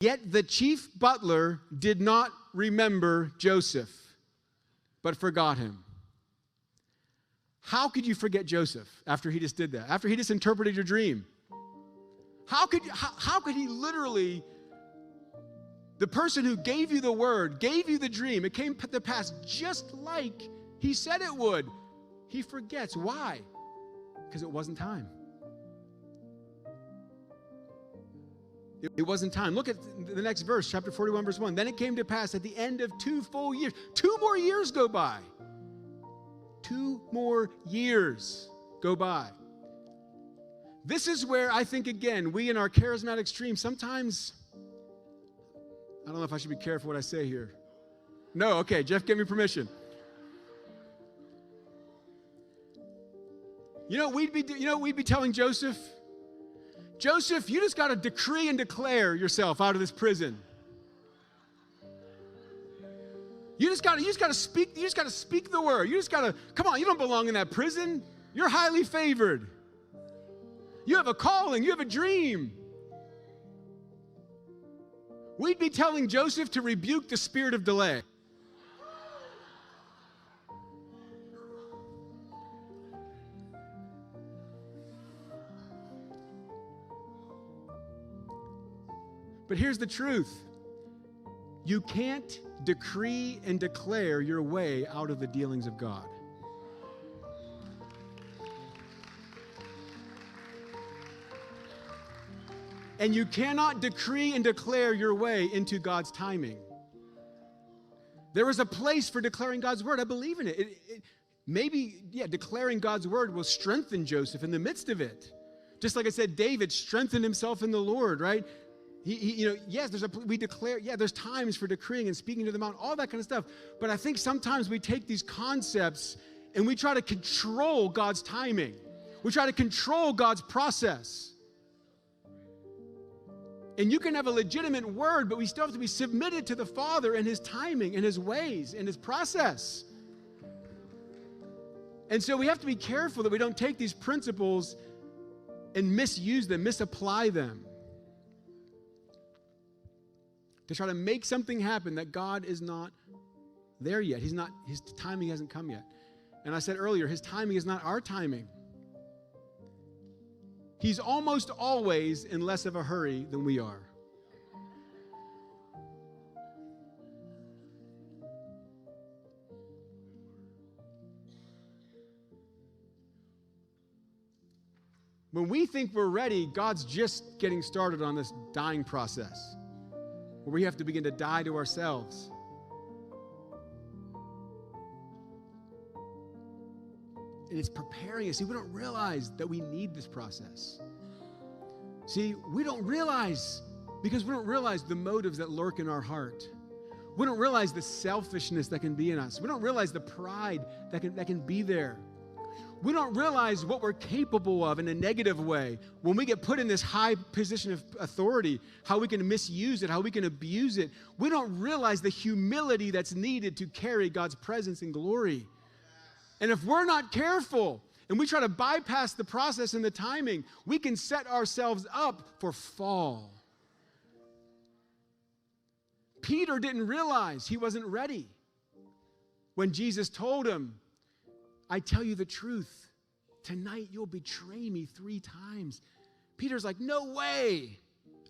Yet the chief butler did not remember Joseph, but forgot him. How could you forget Joseph after he just did that? After he just interpreted your dream? How could he literally, the person who gave you the word, gave you the dream, it came to pass just like he said it would. He forgets. Why? Because it wasn't time. It wasn't time. Look at the next verse, chapter 41, verse 1. Then it came to pass at the end of 2 full years, 2 more years go by. 2 more years go by. This is where I think, again, we in our charismatic stream, sometimes, I don't know if I should be careful what I say here. No, okay, Jeff gave me permission. You know what we'd be telling Joseph? Joseph, you just got to decree and declare yourself out of this prison. You just got to speak the word. You just got to, come on, you don't belong in that prison. You're highly favored. You have a calling, you have a dream. We'd be telling Joseph to rebuke the spirit of delay. But here's the truth. You can't decree and declare your way out of the dealings of God. And you cannot decree and declare your way into God's timing. There is a place for declaring God's word. I believe in it. Maybe declaring God's word will strengthen Joseph in the midst of it. Just like I said, David strengthened himself in the Lord, right? There's times for decreeing and speaking to the mountain, all that kind of stuff. But I think sometimes we take these concepts and we try to control God's timing. We try to control God's process. And you can have a legitimate word, but we still have to be submitted to the Father and His timing and His ways and His process. And so we have to be careful that we don't take these principles and misuse them, misapply them, to try to make something happen that God is not there yet. His timing hasn't come yet. And I said earlier, His timing is not our timing. He's almost always in less of a hurry than we are. When we think we're ready, God's just getting started on this dying process, where we have to begin to die to ourselves. And it's preparing us. See, we don't realize that we need this process. See, we don't realize, because we don't realize the motives that lurk in our heart. We don't realize the selfishness that can be in us. We don't realize the pride that can be there. We don't realize what we're capable of in a negative way when we get put in this high position of authority, how we can misuse it, how we can abuse it. We don't realize the humility that's needed to carry God's presence and glory. And if we're not careful and we try to bypass the process and the timing, we can set ourselves up for fall. Peter didn't realize he wasn't ready when Jesus told him, I tell you the truth, tonight you'll betray me 3 times. Peter's like, no way.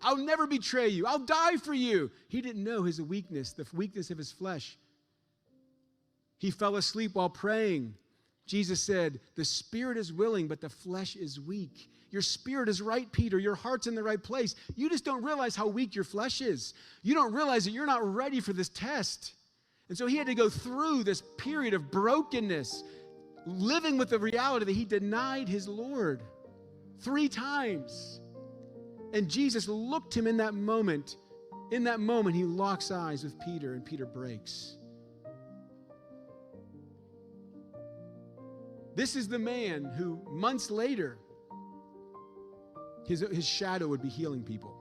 I'll never betray you. I'll die for you. He didn't know his weakness, the weakness of his flesh. He fell asleep while praying. Jesus said, the spirit is willing, but the flesh is weak. Your spirit is right, Peter. Your heart's in the right place. You just don't realize how weak your flesh is. You don't realize that you're not ready for this test. And so he had to go through this period of brokenness, living with the reality that he denied his Lord 3 times. And Jesus looked him in that moment. In that moment, he locks eyes with Peter, and Peter breaks. This is the man who, months later, his shadow would be healing people.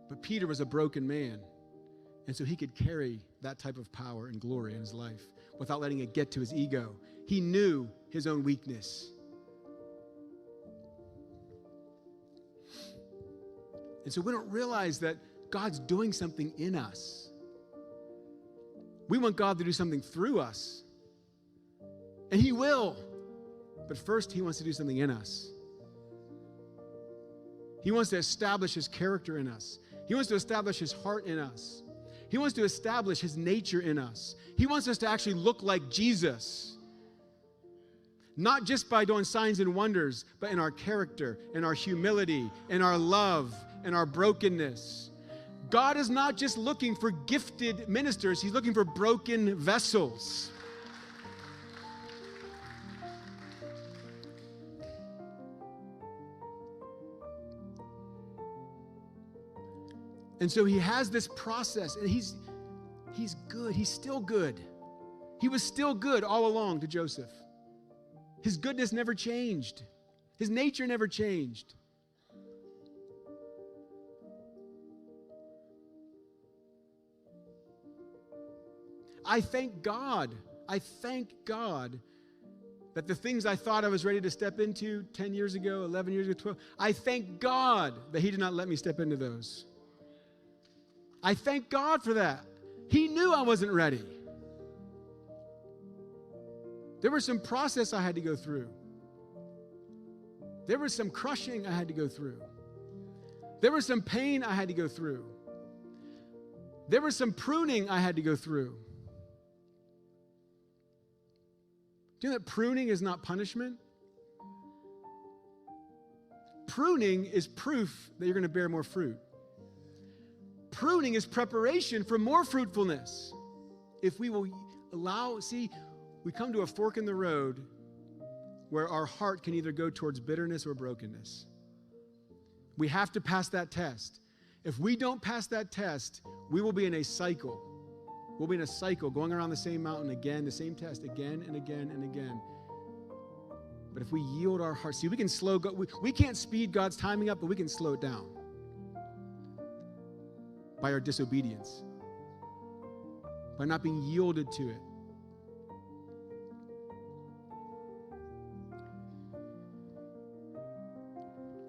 But Peter was a broken man, and so he could carry that type of power and glory in his life without letting it get to his ego. He knew his own weakness. And so we don't realize that God's doing something in us. We want God to do something through us. And he will. But first, he wants to do something in us. He wants to establish his character in us. He wants to establish his heart in us. He wants to establish his nature in us. He wants us to actually look like Jesus. Not just by doing signs and wonders, but in our character, in our humility, in our love, in our brokenness. God is not just looking for gifted ministers. He's looking for broken vessels. And so he has this process, and he's good. He's still good. He was still good all along to Joseph. His goodness never changed. His nature never changed. I thank God that the things I thought I was ready to step into 10 years ago, 11 years ago, 12, I thank God that he did not let me step into those. I thank God for that. He knew I wasn't ready. There was some process I had to go through. There was some crushing I had to go through. There was some pain I had to go through. There was some pruning I had to go through. Do you know that pruning is not punishment? Pruning is proof that you're going to bear more fruit. Pruning is preparation for more fruitfulness. If we will we come to a fork in the road where our heart can either go towards bitterness or brokenness. We have to pass that test. If we don't pass that test, we will be in a cycle. We'll be in a cycle going around the same mountain again, the same test again and again and again. But if we yield our hearts, we can we can't speed God's timing up, but we can slow it down by our disobedience, by not being yielded to it.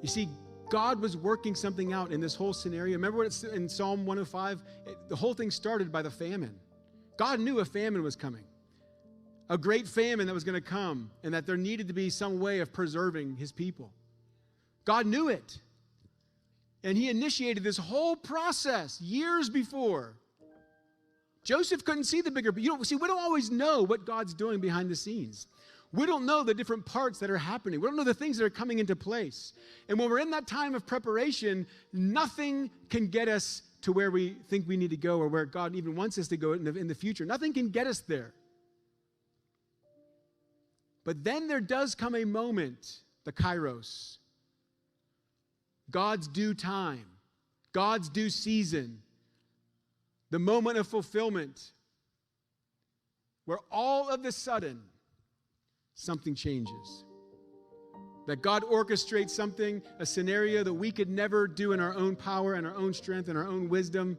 You see, God was working something out in this whole scenario. Remember what it's in Psalm 105? The whole thing started by the famine. God knew a famine was coming, a great famine that was going to come, and that there needed to be some way of preserving his people. God knew it. And he initiated this whole process years before. Joseph couldn't see the bigger, we don't always know what God's doing behind the scenes. We don't know the different parts that are happening. We don't know the things that are coming into place. And when we're in that time of preparation, nothing can get us to where we think we need to go or where God even wants us to go in the future. Nothing can get us there. But then there does come a moment, the Kairos, God's due time, God's due season, the moment of fulfillment, where all of a sudden, something changes. That God orchestrates something, a scenario that we could never do in our own power and our own strength and our own wisdom.